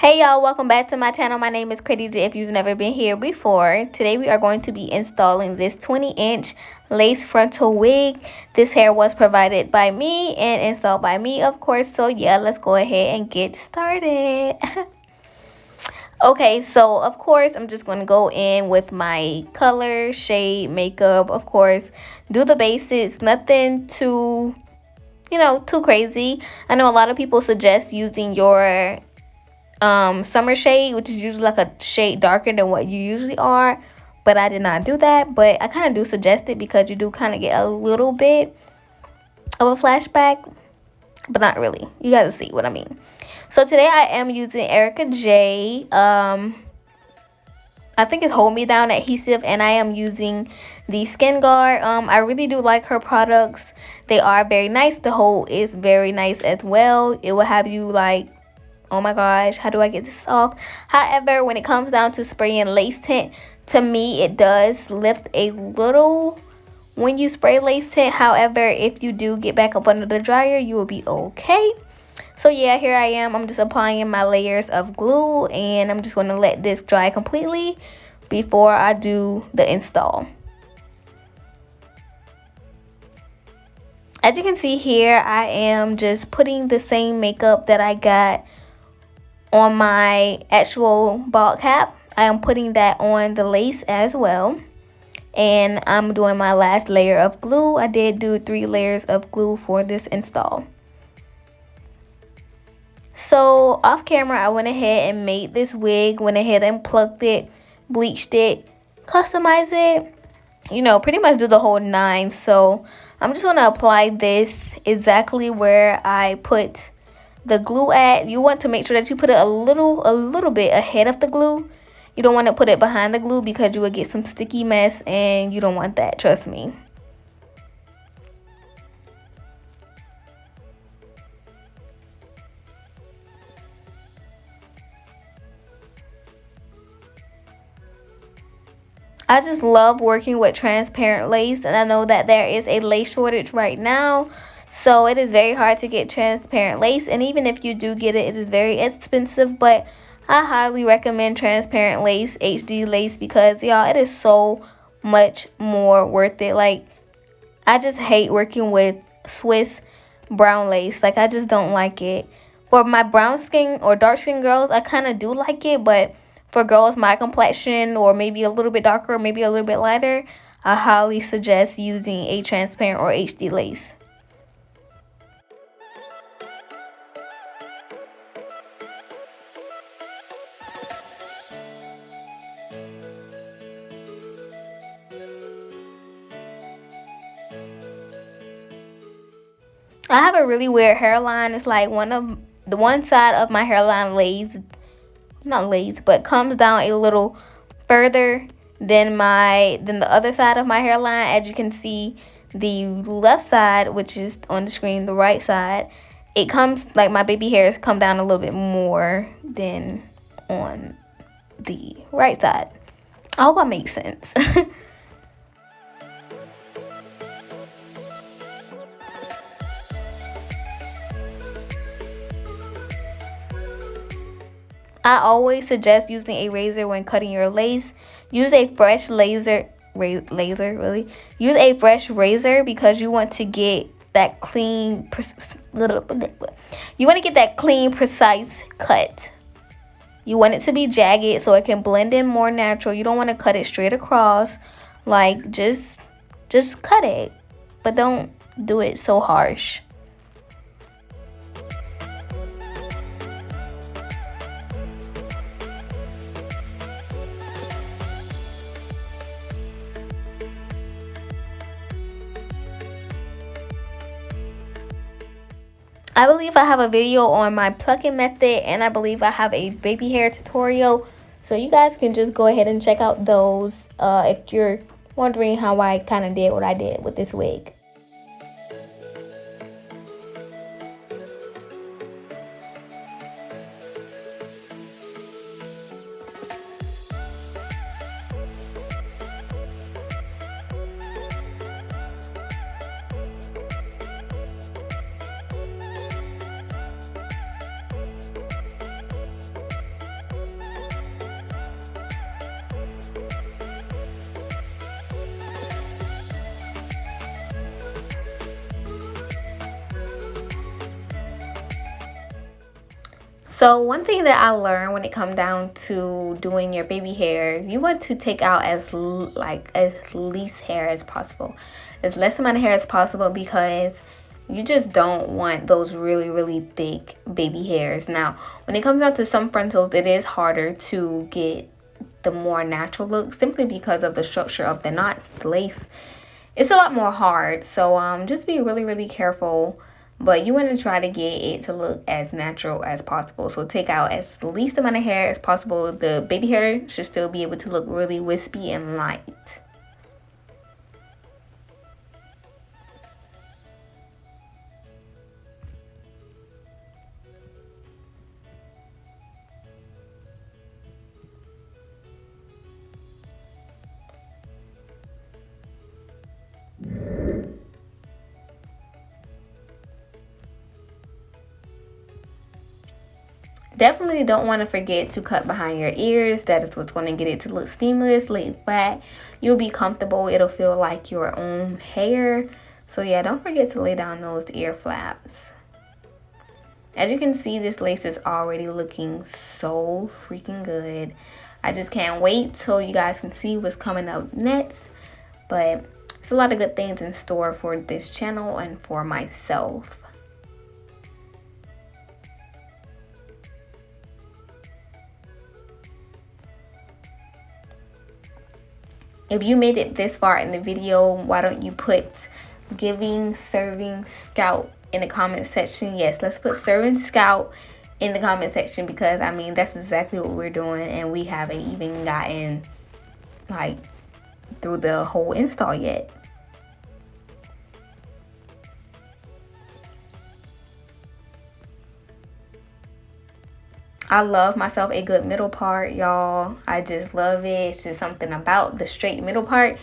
Hey y'all, welcome back to my channel. My name is Cra'Deja if you've never been here before. Today we are going to be installing this 20-inch lace frontal wig. This hair was provided by me and installed by me, of course. So yeah, let's go ahead and get started. Okay, so of course I'm just going to go in with my color, shade, makeup, of course. Do the basics, nothing too, too crazy. I know a lot of people suggest using your summer shade, which is usually like a shade darker than what you usually are, but I did not do that. But I kind of do suggest it because you do kind of get a little bit of a flashback, but not really. You gotta see what I mean. So today I am using Ericka J. I think it's Hold Me Down Adhesive, and I am using the Skin Guard. I really do like her products. They are very nice. The hold is very nice as well. It will have you like, oh my gosh, how do I get this off? However, when it comes down to spraying lace tint, to me it does lift a little when you spray lace tint. However, if you do get back up under the dryer, you will be okay. So yeah, here I am. I'm just applying my layers of glue, and I'm just going to let this dry completely before I do the install. As you can see here, I am just putting the same makeup that I got on my actual bald cap. I am putting that on the lace as well, and I'm doing my last layer of glue. I did do 3 layers of glue for this install. So off camera, I went ahead and made this wig, went ahead and plucked it, bleached it, customized it, pretty much do the whole 9. So I'm just going to apply this exactly where I put the glue at. You want to make sure that you put it a little bit ahead of the glue. You don't want to put it behind the glue because you will get some sticky mess, and you don't want that, trust me. I just love working with transparent lace, and I know that there is a lace shortage right now. So it is very hard to get transparent lace, and even if you do get it, it is very expensive. But I highly recommend transparent lace, HD lace, because y'all, it is so much more worth it. Like, I just hate working with Swiss brown lace. Like, I just don't like it. For my brown skin or dark skin girls, I kind of do like it, but for girls my complexion, or maybe a little bit darker, or maybe a little bit lighter, I highly suggest using a transparent or HD lace. I have a really weird hairline. It's like one side of my hairline but comes down a little further than the other side of my hairline. As you can see, the left side, which is on the screen, the right side, it comes like my baby hairs come down a little bit more than on the right side. I hope I make sense. I always suggest using a razor when cutting your lace. Use a fresh use a fresh razor, because you want to get that clean, precise cut. You want it to be jagged so it can blend in more natural. You don't want to cut it straight across. Like, just cut it, but don't do it so harsh. I believe I have a video on my plucking method, and I believe I have a baby hair tutorial. So you guys can just go ahead and check out those if you're wondering how I kind of did what I did with this wig. So one thing that I learned when it comes down to doing your baby hairs, you want to take out as least hair as possible, as less amount of hair as possible, because you just don't want those really thick baby hairs. Now when it comes down to some frontals, it is harder to get the more natural look, simply because of the structure of the knots, the lace. It's a lot more hard, so just be really careful. But you want to try to get it to look as natural as possible. So take out as least amount of hair as possible. The baby hair should still be able to look really wispy and light. Definitely don't want to forget to cut behind your ears. That is what's going to get it to look seamless, laid flat. You'll be comfortable. It'll feel like your own hair. So yeah, don't forget to lay down those ear flaps. As you can see, this lace is already looking so freaking good. I just can't wait till you guys can see what's coming up next. But it's a lot of good things in store for this channel and for myself. If you made it this far in the video, why don't you put giving, serving, scout in the comment section? Yes, let's put serving, scout in the comment section, because I mean that's exactly what we're doing, and we haven't even gotten like through the whole install yet. I love myself a good middle part, y'all. I just love it. It's just something about the straight middle part.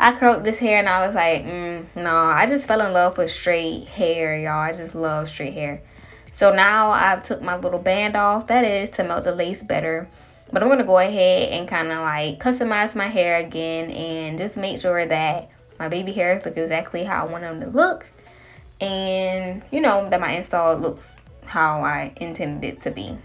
I curled this hair and I was like, no, I just fell in love with straight hair, y'all. I just love straight hair. So now I've took my little band off. That is to melt the lace better. But I'm going to go ahead and kind of like customize my hair again and just make sure that my baby hairs look exactly how I want them to look. And, you know, that my install looks how I intended it to be.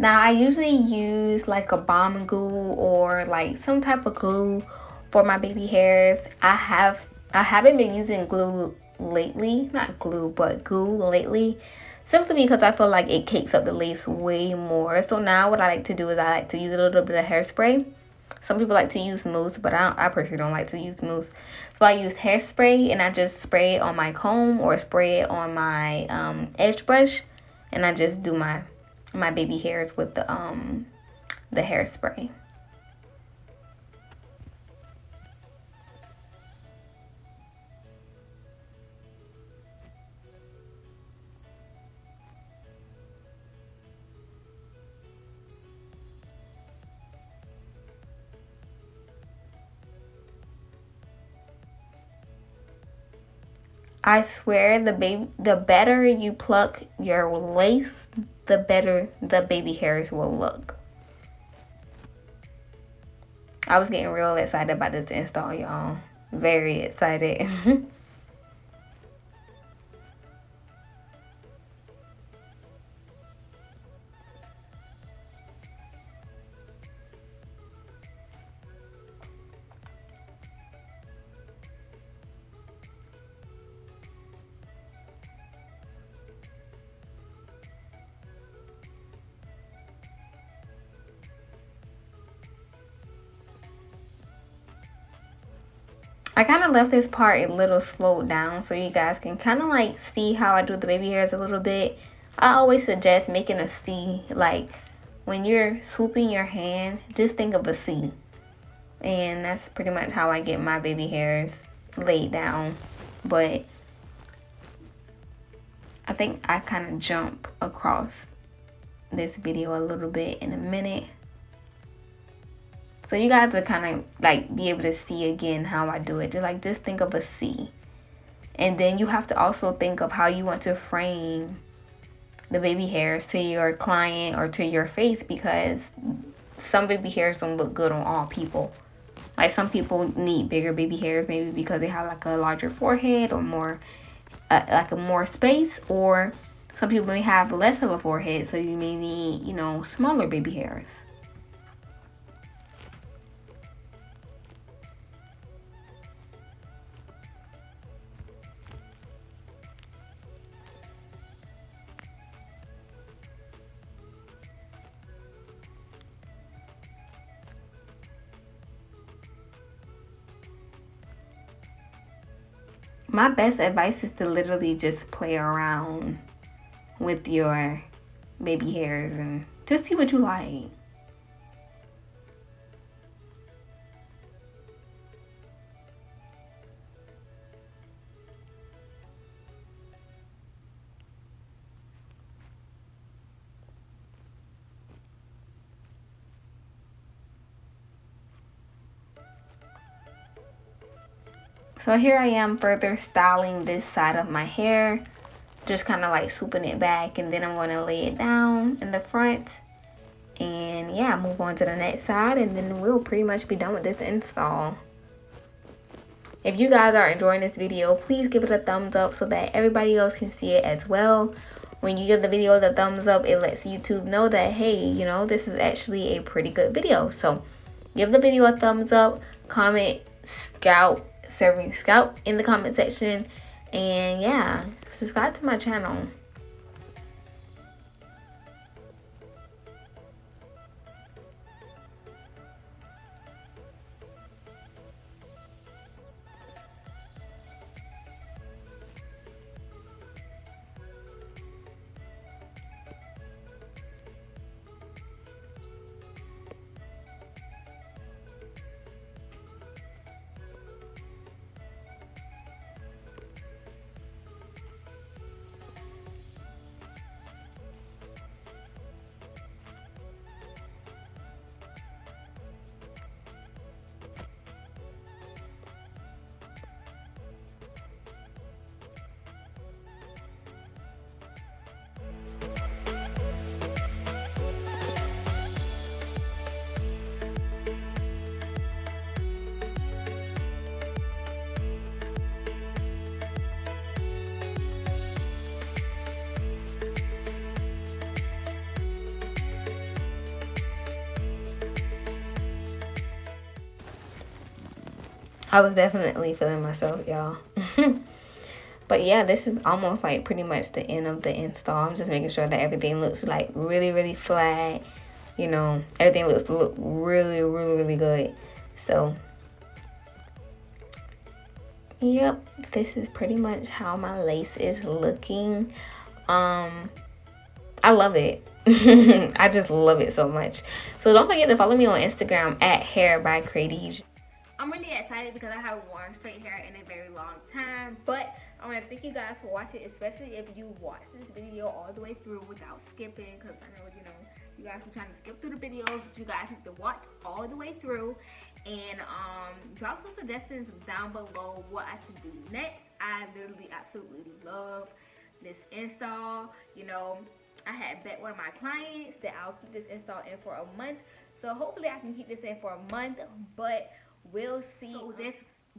Now I usually use like a balm glue or like some type of glue for my baby hairs. I haven't been using glue lately, not glue but glue lately, simply because I feel like it cakes up the lace way more. So now what I like to do is I like to use a little bit of hairspray. Some people like to use mousse, but I personally don't like to use mousse. So I use hairspray and I just spray it on my comb or spray it on my edge brush, and I just do my baby hairs with the hairspray. I swear the better you pluck your lace, the better the baby hairs will look. I was getting real excited about this install, y'all. Very excited. I kind of left this part a little slowed down so you guys can kind of like see how I do the baby hairs a little bit. I always suggest making a C. Like when you're swooping your hand, just think of a C. And that's pretty much how I get my baby hairs laid down. But I think I kind of jump across this video a little bit in a minute. So you guys to kind of like be able to see again how I do it. Just think of a C. And then you have to also think of how you want to frame the baby hairs to your client or to your face, because some baby hairs don't look good on all people. Like some people need bigger baby hairs, maybe because they have like a larger forehead or more like a more space, or some people may have less of a forehead, so you may need, you know, smaller baby hairs. My best advice is to literally just play around with your baby hairs and just see what you like. So here I am further styling this side of my hair, just kind of like swooping it back, and then I'm going to lay it down in the front, and yeah, move on to the next side, and then we'll pretty much be done with this install. If you guys are enjoying this video, please give it a thumbs up so that everybody else can see it as well. When you give the video the thumbs up, it lets YouTube know that, hey, you know, this is actually a pretty good video. So give the video a thumbs up, comment serving Scout in the comment section, and yeah, subscribe to my channel. I was definitely feeling myself, y'all. But yeah, this is almost like pretty much the end of the install. I'm just making sure that everything looks like really flat. You know, everything looks really good. So yep, this is pretty much how my lace is looking. I love it. I just love it so much. So don't forget to follow me on Instagram at Hair by Cra'Deja. I'm really excited because I haven't worn straight hair in a very long time. But I want to thank you guys for watching, especially if you watched this video all the way through without skipping. Because I know, you know, you guys are trying to skip through the videos, but you guys have to watch all the way through. And drop some suggestions down below what I should do next. I literally absolutely love this install. You know, I had bet one of my clients that I'll keep this install in for a month. So hopefully I can keep this in for a month, but we'll see. So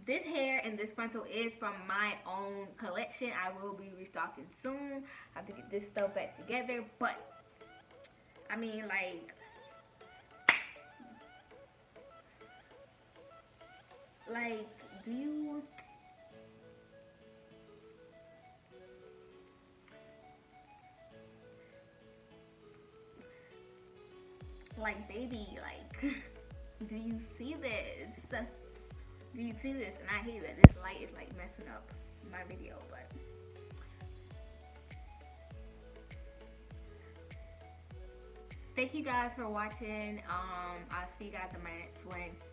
this hair and this frontal is from my own collection. I will be restocking soon. I have to get this stuff back together, but I mean, like do you baby, do you see this? Do you see this? And I hate that this light is like messing up my video, but thank you guys for watching. I'll see you guys in my next one.